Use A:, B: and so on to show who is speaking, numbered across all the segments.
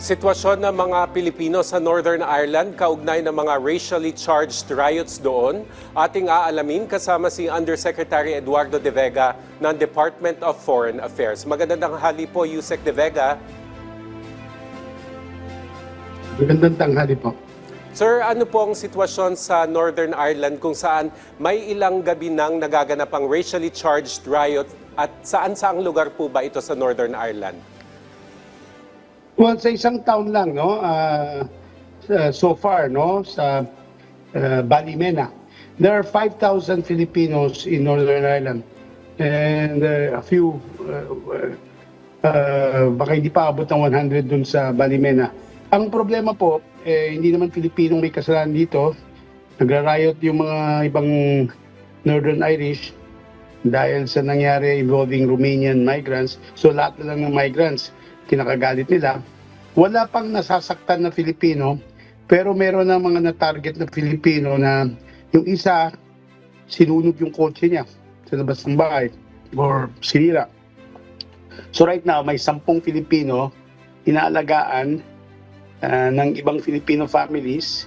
A: Sitwasyon ng mga Pilipino sa Northern Ireland kaugnay ng mga racially charged riots doon. Ating aalamin kasama si Undersecretary Eduardo De Vega ng Department of Foreign Affairs. Magandang tanghali po, Yusek De Vega.
B: Magandang tanghali po.
A: Sir, ano po ang sitwasyon sa Northern Ireland kung saan may ilang gabi nang nagaganap ang racially charged riot at saan-saang lugar po ba ito sa Northern Ireland?
B: Well, sa isang taon lang, no, so far, no, sa Ballymena, there are 5,000 Filipinos in Northern Ireland, and a few, baka hindi pa abot ng 100 dun sa Ballymena. Ang problema po, hindi naman Filipinong may kasalanan dito. Nagra-riot yung mga ibang Northern Irish dahil sa nangyari involving Romanian migrants. So lahat na lang ng migrants kinakagalit nila. Wala pang nasasaktan na Filipino, pero meron na mga na-target na Filipino na yung isa, sinunog yung kotse niya sa labas ng bahay or sinira. So right now, may 10 Filipino inaalagaan ng ibang Filipino families.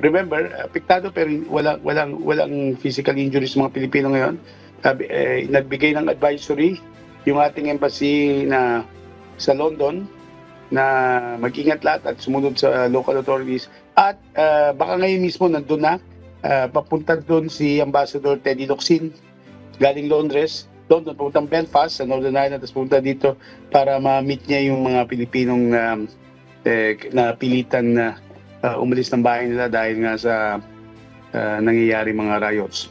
B: Remember, apektado pero walang physical injuries sa mga Pilipino ngayon. Nagbigay ng advisory yung ating embassy na sa London na mag-ingat lahat at sumunod sa local authorities. At baka ngayon mismo nandun na, papunta doon si Ambassador Teddy Locsin galing London, papuntang Belfast sa Northern Ireland, tapos pupunta dito para ma-meet niya yung mga Pilipinong napilitan na umalis ng bahay nila dahil nga sa nangyayari mga riots.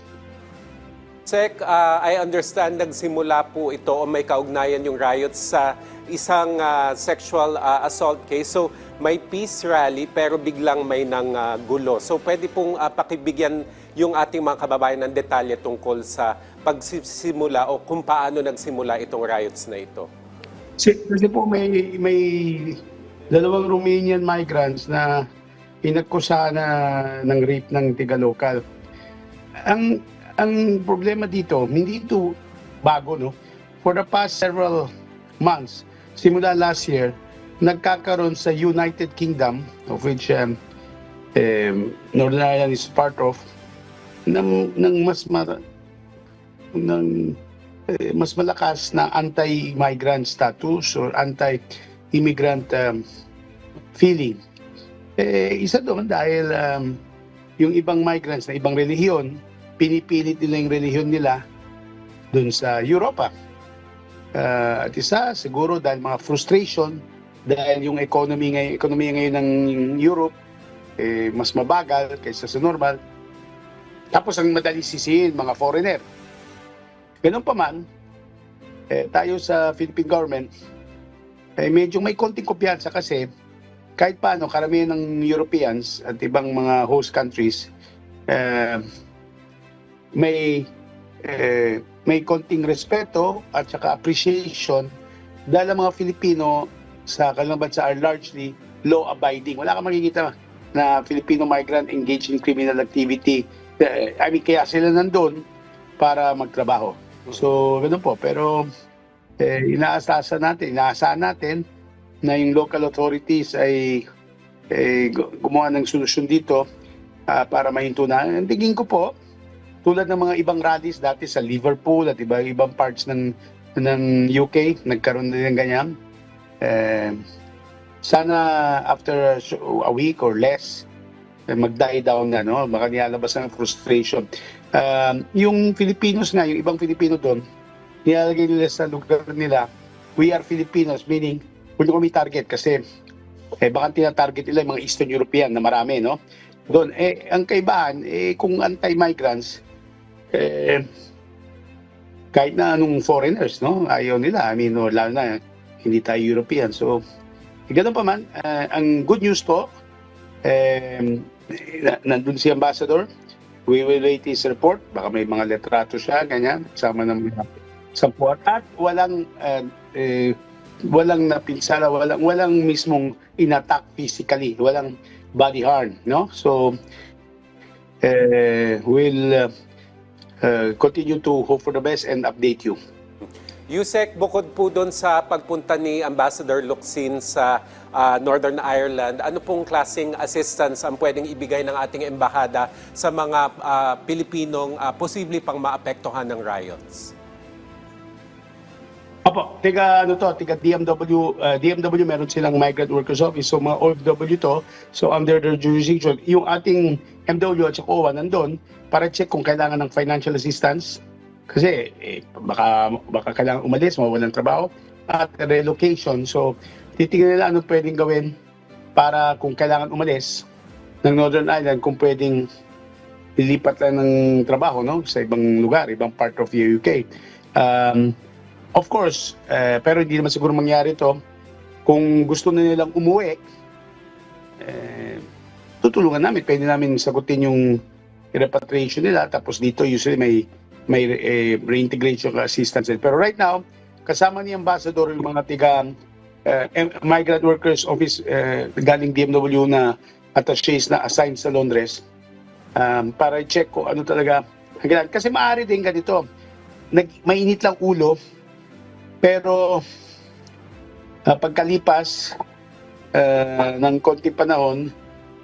A: Sec, I understand nagsimula po ito o may kaugnayan yung riots sa isang sexual assault case. So may peace rally pero biglang may gulo. So pwede pong pakibigyan yung ating mga kababayan ng detalye tungkol sa pagsisimula o kung paano nagsimula itong riots na ito.
B: Kasi po may dalawang Romanian migrants na inakusahan ng rape ng tiga-local. Ang problema dito, hindi ito bago, no? For the past several months, simula last year, nagkakaroon sa United Kingdom, of which Northern Ireland is part of, ng mas malakas na anti-migrant status or anti-immigrant feeling. Isa doon dahil yung ibang migrants na ibang relihiyon, pinipilit nila yung relihiyon nila doon sa Europa. At isa, siguro dahil mga frustration, dahil yung economy ngayon ng Europe, mas mabagal kaysa sa normal. Tapos ang madali sisihin, mga foreigner. Ganun pa man, tayo sa Philippine government, medyo may konting kumpiyansa kasi kahit paano, karamihan ng Europeans at ibang mga host countries, may konting respeto at saka appreciation dahil ang mga Filipino sa kanilang bansa are largely law-abiding. Wala kang makikita na Filipino migrant engaged in criminal activity. Kaya sila nandun para magtrabaho. So, ganun po. Pero inaasahan natin na yung local authorities ay gumawa ng solusyon dito para mahinto na. Ang tingin ko po, tulad ng mga ibang rallies dati sa Liverpool at ibang parts ng UK, nagkaroon din ng ganyan. Sana after a week or less, mag-die down na, no? Baka nilalabas ng frustration. Yung Filipinos nga, yung ibang Filipino doon, nilalagay nila sa lugar nila, we are Filipinos, meaning, huwag kami target kasi baka tinatarget nila yung mga Eastern European na marami, no? Doon, ang kaibahan, kung anti-migrants, kahit na anong foreigners, no? Ayaw nila. Lalo na, hindi tayo European. So, ganun pa man, ang good news po, nandun si Ambassador, we will wait his report. Baka may mga letrato siya, ganyan, kasama ng mga support. At walang napinsala, walang mismong inattack physically, walang body harm, no? So, we'll continue to hope for the best and update you.
A: Yusek, bukod po doon sa pagpunta ni Ambassador Locsin sa Northern Ireland, ano pong klaseng assistance ang pwedeng ibigay ng ating embahada sa mga Pilipinong posible pang maapektuhan ng riots?
B: Opo, tiga DMW meron silang migrant workers office, so mga OFW to, so under their jurisdiction. Yung ating MW at saka OWA nandun para check kung kailangan ng financial assistance. Kasi baka kailangan umalis, mawalan ng trabaho, at relocation. So, titingnan nila anong pwedeng gawin para kung kailangan umalis ng Northern Ireland, kung pwedeng ilipat lang ng trabaho, no, sa ibang lugar, ibang part of the UK. Of course, pero hindi naman siguro mangyari to. Kung gusto na nilang umuwi, tutulungan namin. Pwede namin sagutin yung repatriation nila. Tapos dito usually may reintegration assistance. Pero right now, kasama ni Ambassador yung mga migrant workers office galing DMW na attachés na assigned sa Londres para i-check ko ano talaga. Kasi maaari din ganito. Mainit lang ulo, pero pagkalipas ng konting panahon,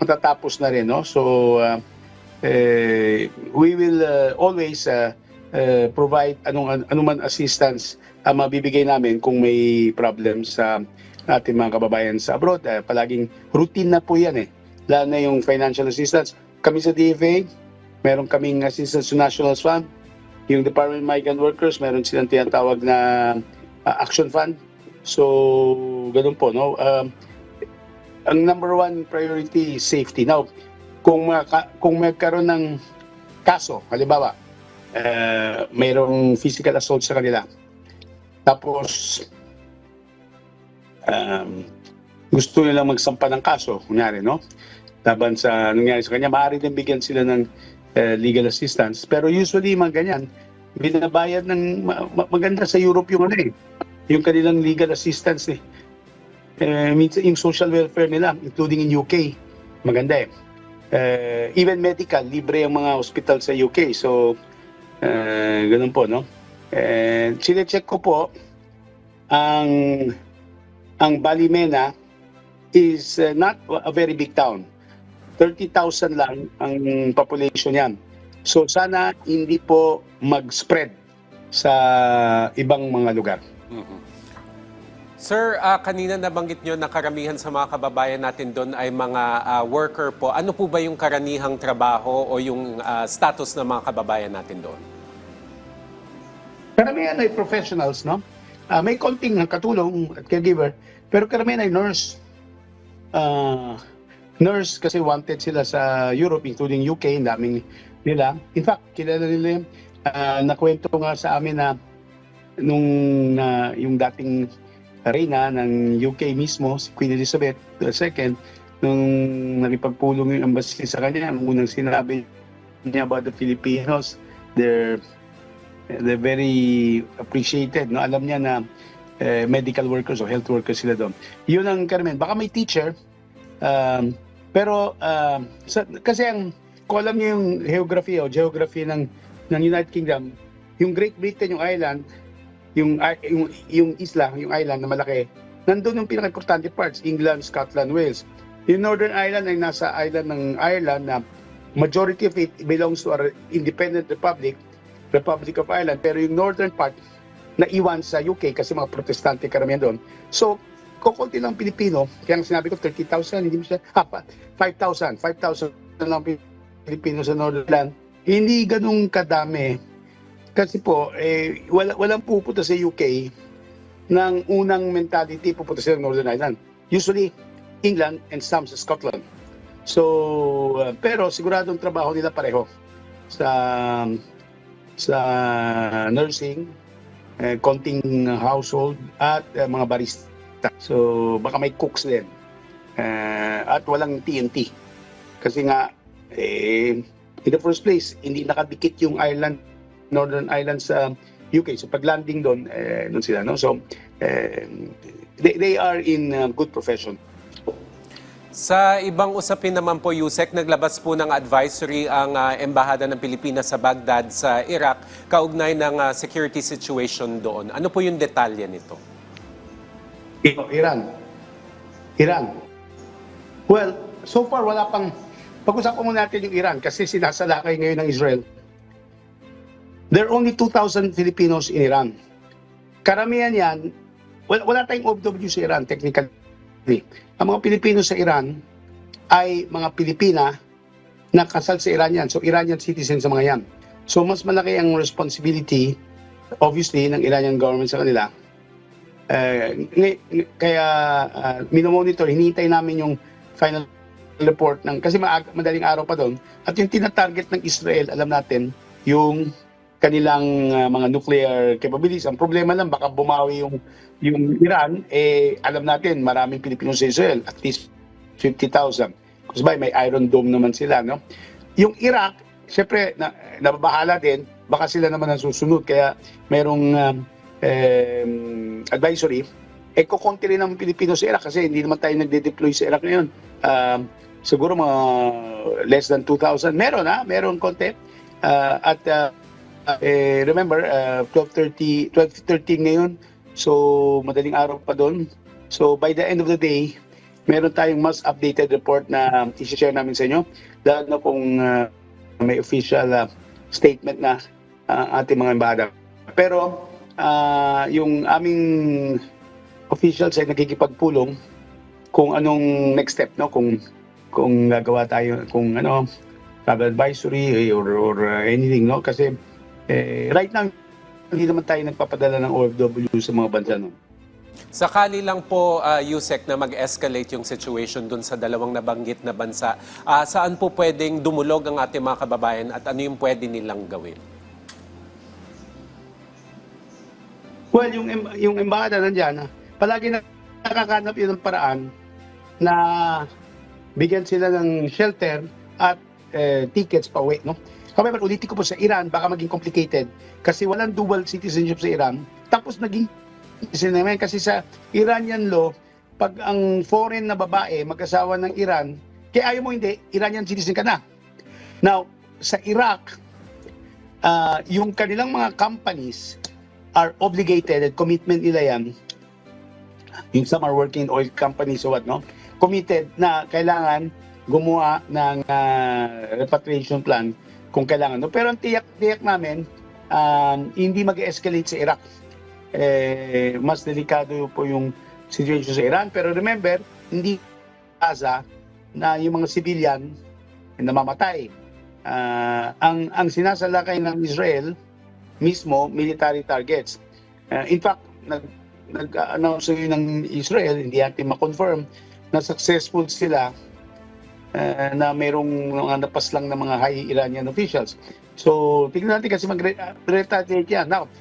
B: matatapos na rin. No? So, we will always provide anuman assistance mabibigay namin kung may problem sa ating mga kababayan sa abroad. Palaging routine na po yan lalo na yung financial assistance. Kami sa DFA, meron kaming assistance to National Fund. Yung Department of Migrant Workers, meron silang tinatawag na Action Fund. So, ganun po. No? Ang number one priority is safety. Now, kung magkaroon ng kaso, halimbawa, mayroong physical assault sa kanila. Tapos, gusto nilang magsampa ng kaso, kunyari, no? Laban sa nangyari sa kanya, maaari din bigyan sila ng legal assistance. Pero usually, mga ganyan, binabayad ng maganda sa Europe yung yung kanilang legal assistance. Minsan yung social welfare nila, including in UK, maganda even medical, libre ang mga hospital sa UK. So, ganun po, no? Sine-check ko po, ang Ballymena is not a very big town. 30,000 lang ang population yan. So, sana hindi po mag-spread sa ibang mga lugar.
A: Mm-hmm. Sir, kanina nabanggit nyo na karamihan sa mga kababayan natin doon ay mga worker po. Ano po ba yung karanihang trabaho o yung status ng mga kababayan natin doon?
B: Karamihan ay professionals, no? May konting katulong at caregiver, pero karamihan ay nurse. Nurse kasi wanted sila sa Europe, including UK, ang daming nila. In fact, kilala nila yun. Nakwento nga sa amin na yung dating reyna ng UK mismo, si Queen Elizabeth II, nung nakipagpulong yung embassy sa kanya, ang unang sinabi niya about the Filipinos, they're very appreciated. No? Alam niya na medical workers o health workers sila doon. Yun ang karamihan. Baka may teacher, pero kasi kung alam niyo yung geography ng United Kingdom, yung Great Britain, yung island, yung isla, yung island na malaki, nandun yung pinaka-importante parts, England, Scotland, Wales. Yung Northern Ireland ay nasa island ng Ireland na majority of it belongs to our independent Republic of Ireland, pero yung northern part naiwan sa UK kasi mga protestante karamihan doon. So, kukunti lang Pilipino, kaya sinabi ko 30,000, hindi mo siya, 5,000 lang Pilipino sa Northern Ireland. Hindi ganun kadami. Kasi po, walang pupunta sa UK ng unang mentality pupunta sa Northern Ireland. Usually, England and some sa Scotland. So, pero siguradong trabaho nila pareho sa nursing, konting household, at mga barista. So, baka may cooks din. At walang TNT. Kasi nga, in the first place, hindi nakadikit yung Northern Ireland sa UK. So pag landing doon sila, no? So they are in good profession.
A: Sa ibang usapin naman po, Yusek, naglabas po ng advisory ang Embahada ng Pilipinas sa Baghdad sa Iraq kaugnay ng security situation doon. Ano po yung detalye nito?
B: Iran. Iran. Well, so far wala pang... Pag-usapan muna natin yung Iran kasi sinasalakay ngayon ng Israel. There are only 2,000 Filipinos in Iran. Karamihan yan, wala tayong OFW sa Iran technically. Ang mga Pilipino sa Iran ay mga Pilipina na kasal sa Iranian. So Iranian citizens sa mga yan. So mas malaki ang responsibility obviously ng Iranian government sa kanila. Kaya minomonitor, hinihintay namin yung final report ng kasi madaling araw pa doon. At yung tinatarget ng Israel, alam natin, yung kanilang mga nuclear capabilities. Ang problema lang, baka bumawi yung Iran, alam natin, maraming Pilipino sa Israel, at least 50,000. Kasi may Iron Dome naman sila, no? Yung Iraq, syempre, nababahala din, baka sila naman ang susunod, kaya merong advisory, kukunti rin ng Pilipino sa Iraq kasi hindi naman tayo nagde-deploy sa Iraq ngayon. Siguro mga less than 2,000. Meron konti. Remember, 12:13 ngayon. So, madaling araw pa doon. So, by the end of the day, meron tayong mas updated report na i-share namin sa inyo. Dahil na kung may official statement na ating mga embahada. Pero, yung aming officials ay nakikipagpulong kung anong next step, no? Kung gagawa tayo, kung travel advisory or anything, no? Kasi right now, hindi naman tayo nagpapadala ng OFW sa mga bansa, no?
A: Sakali lang po, Yusek, na mag-escalate yung situation dun sa dalawang nabanggit na bansa, saan po pwedeng dumulog ang ating mga kababayan at ano yung pwede nilang gawin?
B: Well, yung embahada nandiyan, palagi nakakanap yun ng paraan na bigyan sila ng shelter at tickets pa uwi, no? However, ulitin ko po sa Iran, baka maging complicated kasi walang dual citizenship sa Iran. Tapos naging citizen kasi sa Iranian law, pag ang foreign na babae mag-asawa ng Iran, kaya ayaw mo hindi, Iranian citizen ka na. Now, sa Iraq, yung kanilang mga companies are obligated at commitment nila yan. Yung some are working in oil companies or what, no? Committed na kailangan gumawa ng repatriation plan kung kailangan. No? Pero ang tiyak namin, hindi mag-escalate sa Iraq. Mas delikado po yung situation sa Iran. Pero remember, hindi Gaza na yung mga civilian namamatay. Ang sinasalakay ng Israel mismo, military targets. In fact, nag-announce ng Israel, hindi natin ma-confirm, na successful sila na mayroong mga napaslang na mga high Iranian officials. So, tignan natin kasi mag-retaliate yan. Now,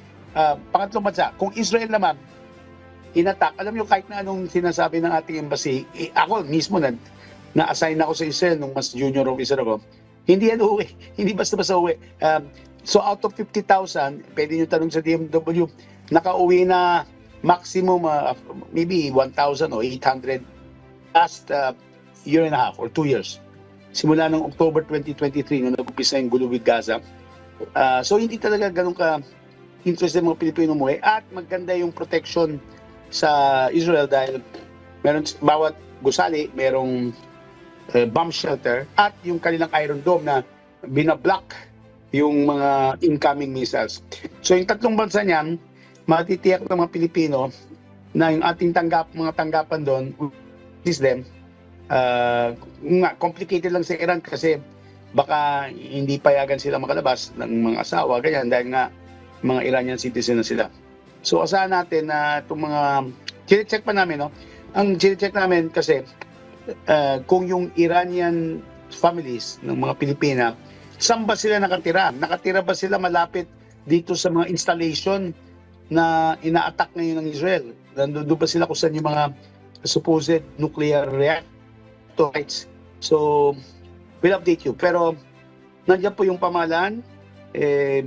B: pangatlong bansa, kung Israel naman inattack, alam nyo kahit na anong sinasabi ng ating embassy, ako mismo na-assign ako sa Israel nung mas junior officer ako, hindi yan uwi. Hindi basta-basta uwi. So, out of 50,000, pwede nyo tanong sa DMW, nakauwi na maximum maybe 1,000 o 800 last year and a half or 2 years. Simula ng October 2023 nung nag-umpisa yung gulo with Gaza. So hindi talaga ganun ka interested mga Pilipino umuwi at maganda yung protection sa Israel dahil meron bawat gusali merong bomb shelter at yung kanilang Iron Dome na binablock yung mga incoming missiles. So yung tatlong bansa niyan, matitiyak ng mga Pilipino na yung ating mga tanggapan doon is them. Complicated lang sa Iran kasi baka hindi payagan sila makalabas ng mga asawa, ganyan, dahil nga mga Iranian citizen na sila. So asahan natin na itong mga chine-check pa namin, no? Ang chine-check namin kasi kung yung Iranian families ng mga Pilipina, saan ba sila nakatira? Nakatira ba sila malapit dito sa mga installation na ina-attack ngayon ng Israel? Nandun ba sila kung saan yung mga supposed nuclear reactors? So, we'll update you. Pero, nandiyan po yung pamahalaan,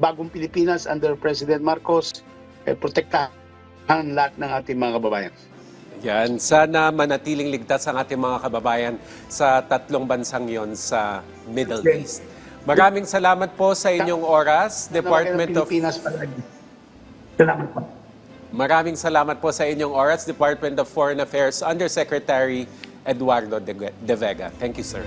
B: bagong Pilipinas under President Marcos, protektahan lahat ng ating mga kababayan.
A: Yan, sana manatiling ligtas ang ating mga kababayan sa tatlong bansang yon sa Middle East. Maraming salamat po sa inyong oras, Department of...
B: Pilipinas palagi. Salamat po.
A: Maraming salamat po sa inyong oras, Department of Foreign Affairs Undersecretary Eduardo De Vega. Thank you, sir.